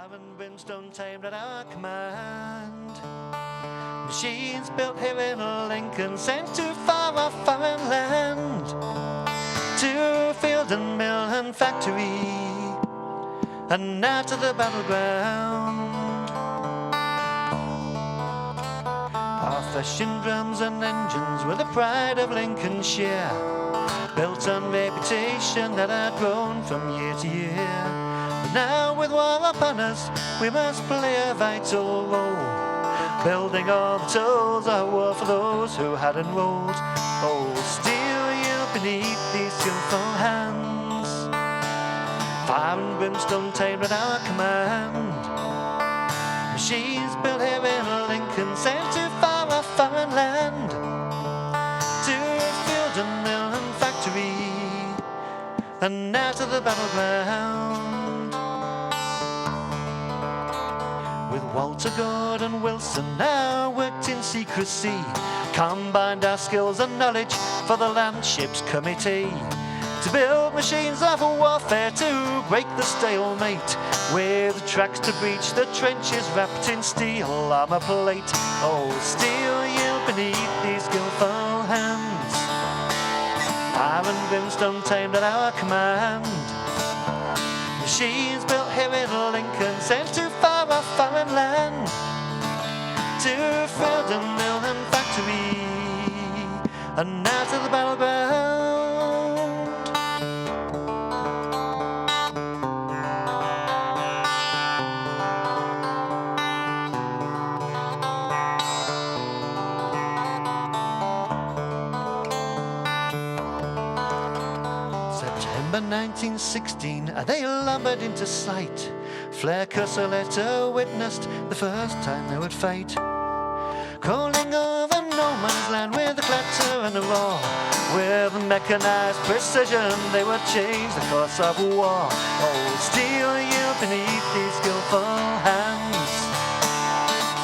Fire and brimstone tamed at our command. Machines built here in Lincoln, sent to far off foreign land, to field and mill and factory, and now to the battleground. Our threshing drums and engines were the pride of Lincolnshire, built on reputation that had grown from year to year. But now with war upon us, we must play a vital role, building all the tools of war for those who had enrolled. Oh, still you beneath these skillful hands, fire and brimstone tamed at our command. Machines built here in Lincoln, sent to far off foreign land, to field and mill and factory, and now to the battleground. With Walter, Gordon, Wilson now worked in secrecy, combined our skills and knowledge for the Landships Committee, to build machines of warfare to break the stalemate, with tracks to breach the trenches wrapped in steel armor plate. Oh, steel you beneath these skillful hands, fire and brimstone tamed at our command. Machines built here in Lincoln, sent to far off foreign land, to field and mill and factory, and now to the battleground. September 1916, they lumbered into sight. Flair Cussaletta witnessed the first time they would fight, crawling over no man's land with a clatter and a roar. With mechanized precision, they would change the course of war. Oh, steel you beneath these skillful hands,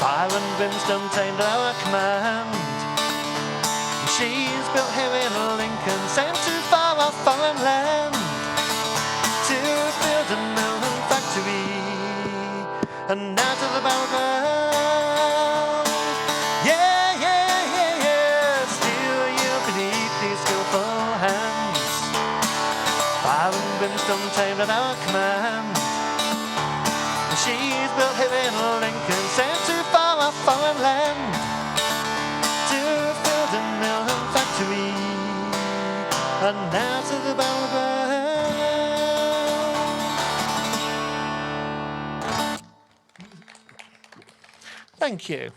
fire and brimstone tamed at our command. Machines built here in Lincoln, sent to far off foreign land, to field and mill and factory, and now to the battleground. Yeah, yeah, yeah, yeah, still you beneath these skillful hands, fire and brimstone tamed at our command. Machines built here in Lincoln, sent to far off foreign land, to field and mill and factory, and now to the battleground. Thank you.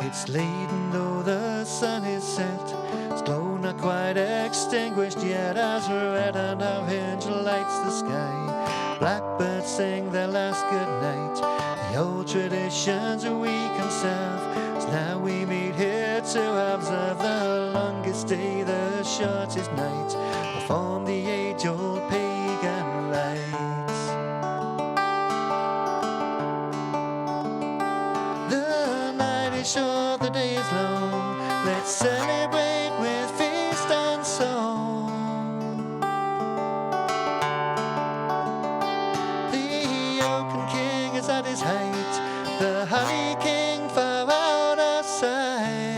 It's late and though the sun is set, its glow not quite extinguished yet, as red and orange lights the sky. Blackbirds sing their last good night. The old traditions we conserve, so now we meet here to observe the longest day, the shortest night, perform the age-old pagan rites. The night is short, the day is long, let's celebrate with feast and song. The Oaken King is at his height, the Holly King far out of sight.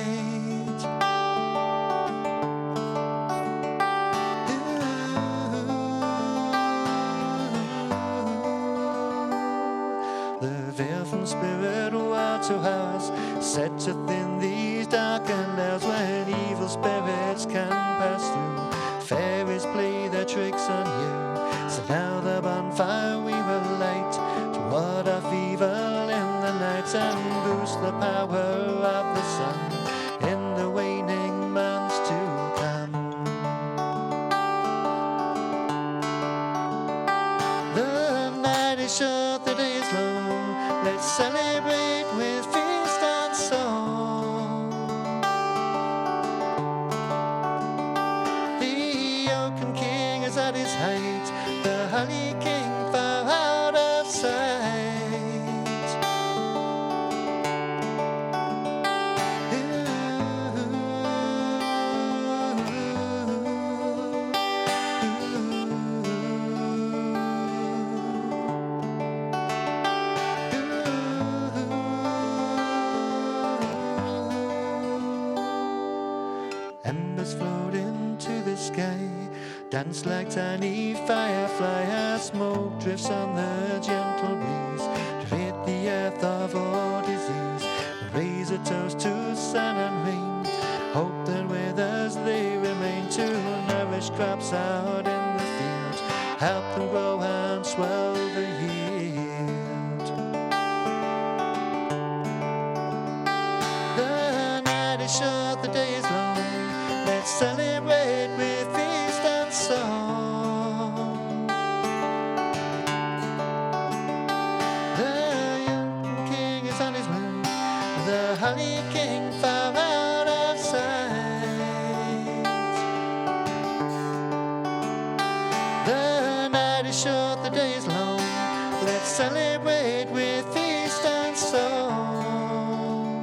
The veil from spirit world to ours, setteth in these darkened hours, when evil spirits can pass through. Fairies play their tricks on you, so now the bonfire we will light, to ward off evil in the night, and boost the power of the sun in the waning months to come. The night is short, the day is long, let's celebrate with feast and song. The Oaken King is at his height, the Holly King far out of sight. dance like tiny firefly as smoke drifts on the gentle breeze to rid the earth of all disease. Raise a toast to sun and rain, hope that with us they remain to nourish crops out in the field, help them grow and swell the yield. The night is short, the day is long, let's celebrate with feast and song. The young king is on his way, the holly king far out of sight. The night is short, the day is long, let's celebrate with feast and song.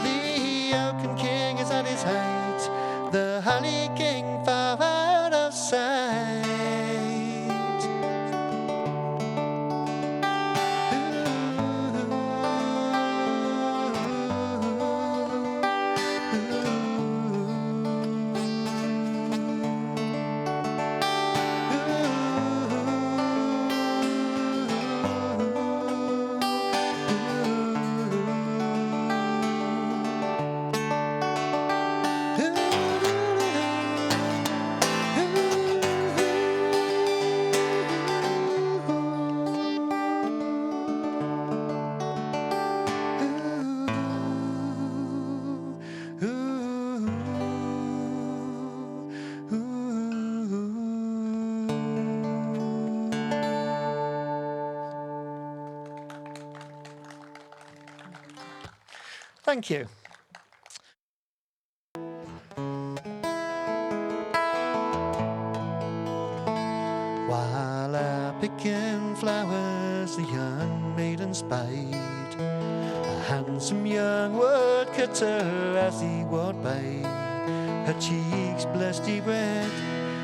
The oaken king is at his height, the holly king far out of sight. Thank you. While out picking flowers, the young maiden spied a handsome young woodcutter as he walked by. Her cheeks blushed deep red,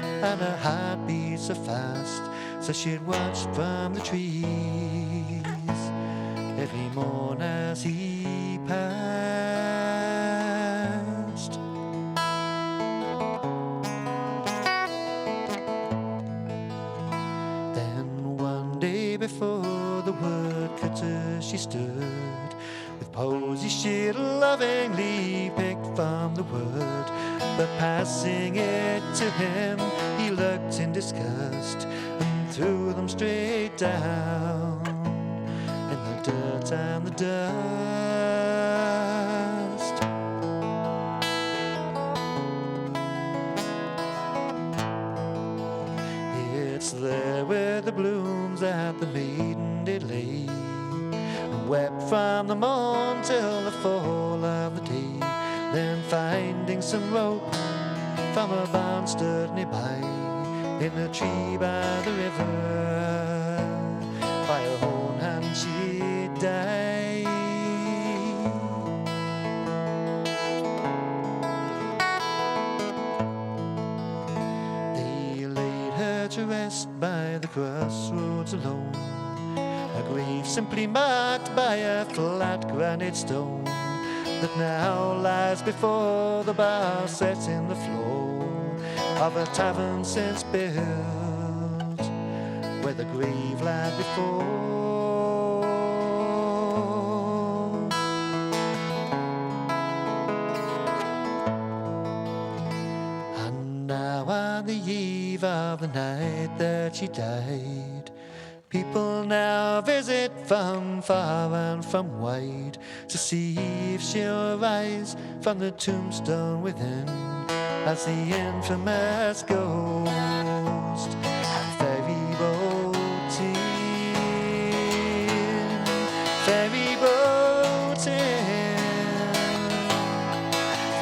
and her heart beat so fast, so she'd watch from the trees every morn as he passed. Then one day before the woodcutter she stood, with posies she'd lovingly picked from the wood, but passing it to him he looked in disgust and threw them straight down in the dirt and the dust. It's there where the blooms that the maiden did lay, and wept from the morn till the fall of the day. Then finding some rope from a barn stood nearby, in a tree by the river, by her own hand she died. They laid her to rest by the crossroads alone, a grave simply marked by a flat granite stone that now lies before the bar set in the floor of a tavern since built where the grave lies before. And now on the eve of the night that she died, people now visit from far and from wide to see if she'll rise from the tombstone within as the infamous ghost and ferry boating, ferry boating,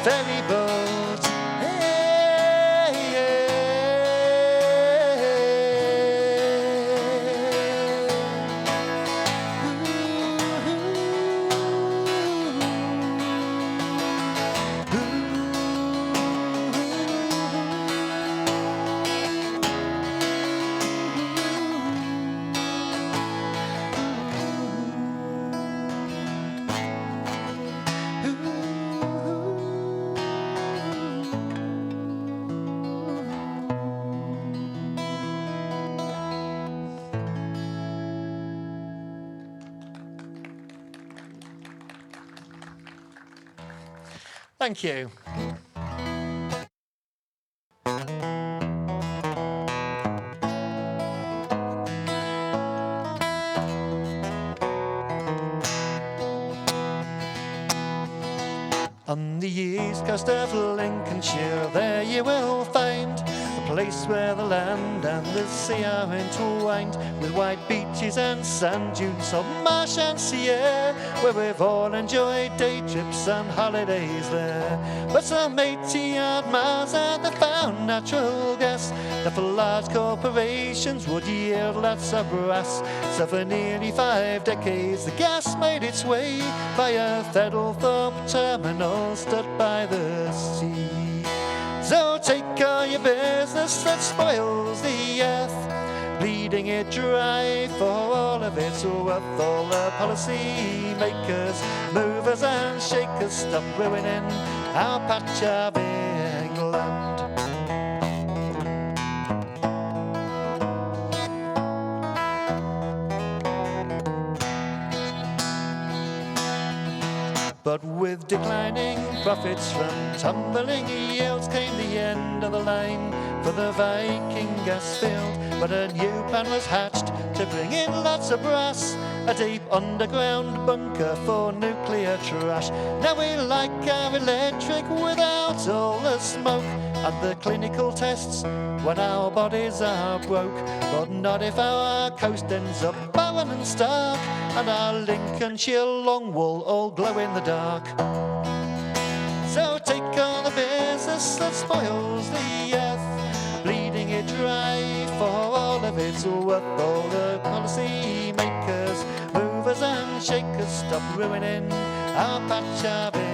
ferry boating. Thank you. On the east coast of Lincolnshire, there you will find a place where the land and the sea are entwined, with white beaches and sand dunes of marsh and sea air, where we've all enjoyed day trips and holidays there. But some 80-odd miles out they found natural gas that for large corporations would yield lots of brass. So for nearly 5 decades the gas made its way via Thorpe terminal stood by the sea. So take all your business that spoils the earth, bleeding it dry for all of its worth. All the policy makers, movers and shakers, stop ruining our patch of England. But with declining profits from tumbling yields came the end of the line for the Viking gas field. But a new plan was hatched to bring in lots of brass, a deep underground bunker for nuclear trash. Now we like our electric without all the smoke and the clinical tests when our bodies are broke. But not if our coast ends up barren and stark and our Lincolnshire long wool all glow in the dark. So take all the business that spoils the earth, bleeding it dry for all of its worth. All the policy makers, movers and shakers, stop ruining our patch of England.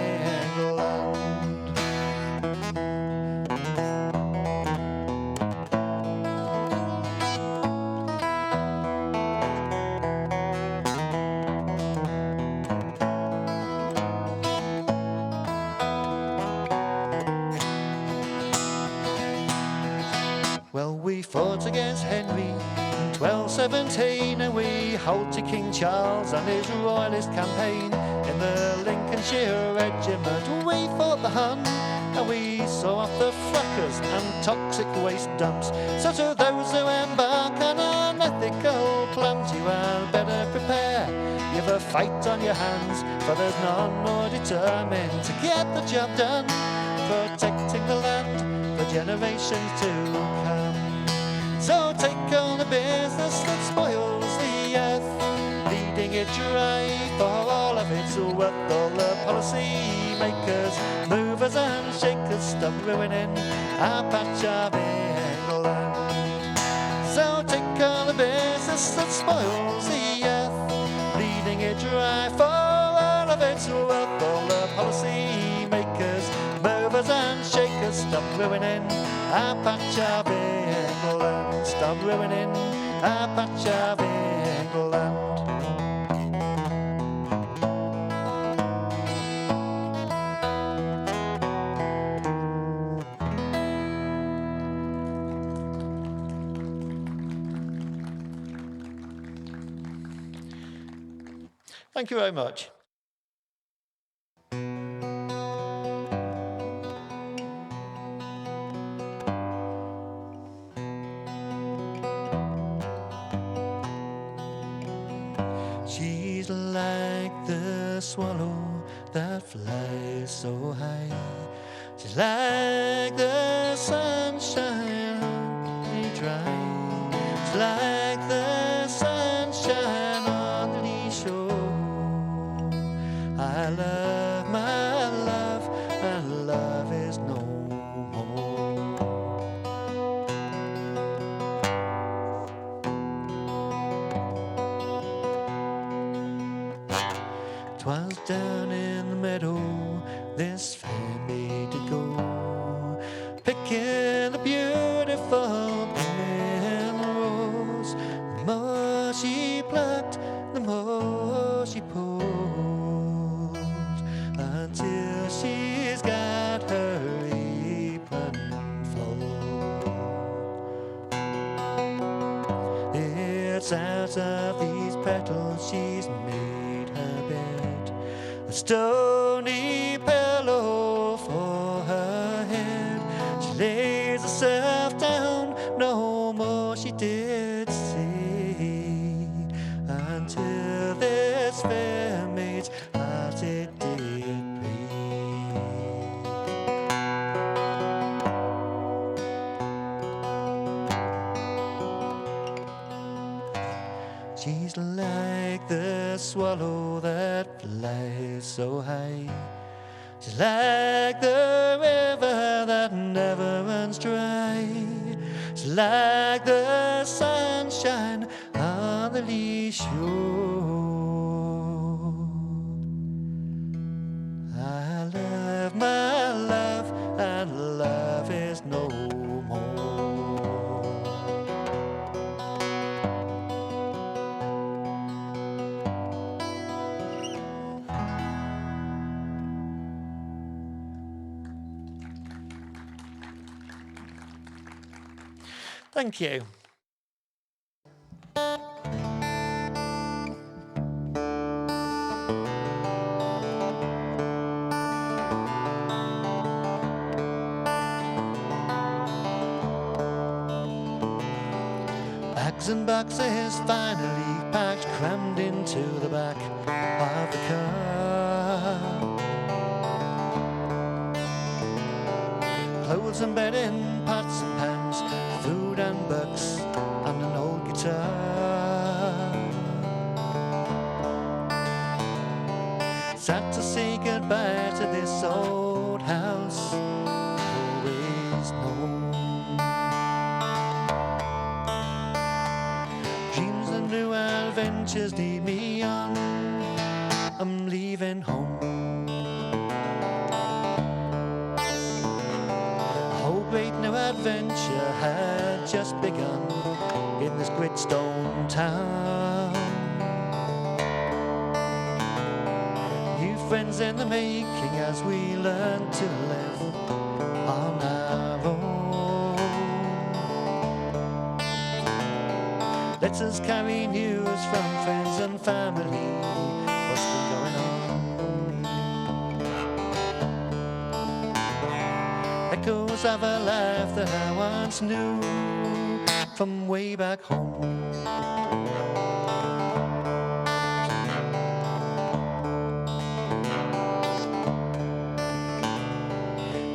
Well, we fought against Henry in 1217, and we halted King Charles and his royalist campaign. In the Lincolnshire regiment we fought the Hun, and we saw off the frackers and toxic waste dumps. So to those who embark on unethical plans, you had better prepare. You've a fight on your hands, for there's none more determined to get the job done, protecting the land for generations to come. So take all the business that spoils the earth, bleeding it dry for all of its worth. All the policy makers, movers and shakers, stop ruining our patch of England. So take all the business that spoils the earth, bleeding it dry for all of its worth. All the policy makers, movers and shakers, stop ruining our patch of England. Stop ruining our patch of England. Thank you very much. She's like the swallow that flies so high. She's like the sunshine on the dry. She's like the sunshine on the shore. I love my love, and love is no more. 'Twas down in the meadow this fair maid did go, picking the beautiful primrose. The more she plucked, the more she pulled, until she's got her apron full. It's out of these petals she's made her bed, a stony pillow like the swallow that flies so high. She's like the river that never runs dry. She's like the sunshine on the lee shore. I love my love, and love is no more. Thank you. Bags and boxes finally packed, crammed into the back of the car. Clothes and bedding, pots and pans, food and books, and an old guitar. Sad to say goodbye to this old house always known. Dreams and new adventures lead me on. I'm leaving home. A whole great new adventure had just begun in this great stone town. New friends in the making as we learn to live on our own. Letters carry news from friends and family. What's been going on? Echoes of a life that I once knew from way back home.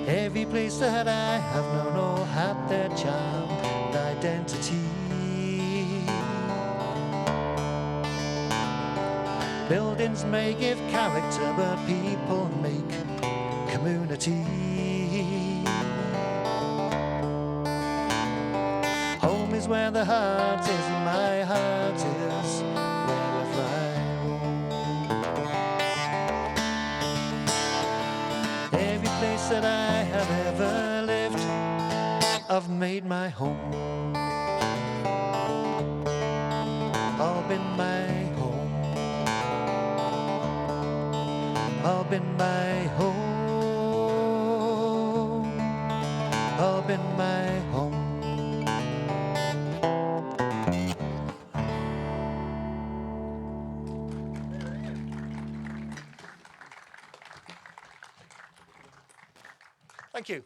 Every place that I have known all had their charm and identity. Buildings may give character, but people make community. Home is where the heart is, and my heart is wherever I roam. Every place that I have ever lived, I've made my home. All been my home. All been my home. All been my home. Thank you.